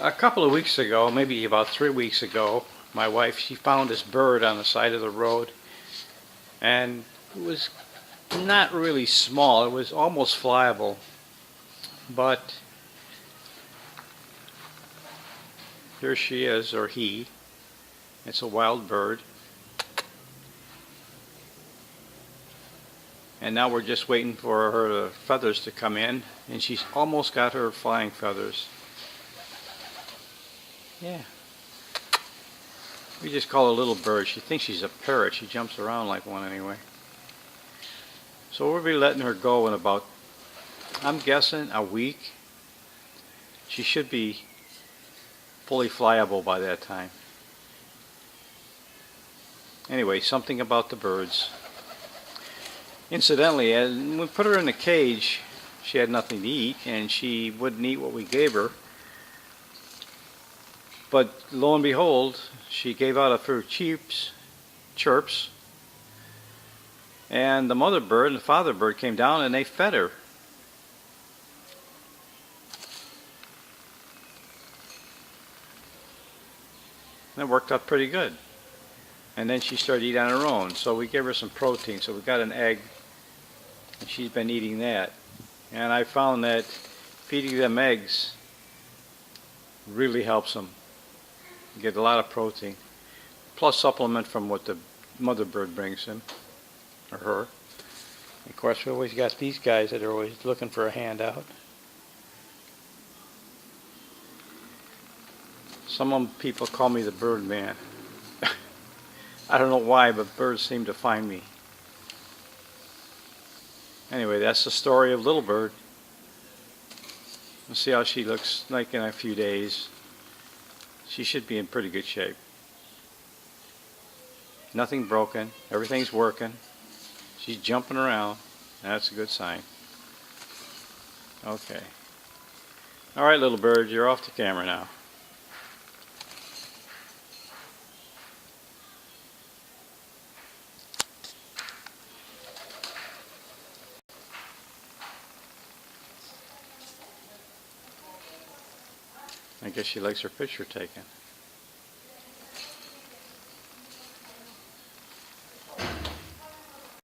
A couple of weeks ago, maybe about 3 weeks ago, my wife, she found this bird on the side of the road, and it was not really small. It was almost flyable, but here she is, or he. It's a wild bird. And now we're just waiting for her feathers to come in, and she's almost got her flying feathers. Yeah. We just call her a little bird. She thinks she's a parrot. She jumps around like one anyway. So we'll be letting her go in about, I'm guessing, a week. She should be fully flyable by that time. Anyway, something about the birds. Incidentally, as we put her in a cage, she had nothing to eat, and she wouldn't eat what we gave her. But lo and behold, she gave out a few chirps, and the mother bird and the father bird came down and they fed her. That worked out pretty good. And then she started eating on her own, so we gave her some protein. So we got an egg, and she's been eating that. And I found that feeding them eggs really helps them. You get a lot of protein, plus supplement from what the mother bird brings him, or her. Of course, we always got these guys that are always looking for a handout. Some people call me the bird man. I don't know why, but birds seem to find me. Anyway, that's the story of Little Bird. We'll see how she looks like in a few days. She should be in pretty good shape. Nothing broken. Everything's working. She's jumping around. That's a good sign. Okay. All right, little bird, you're off the camera now. I guess she likes her picture taken.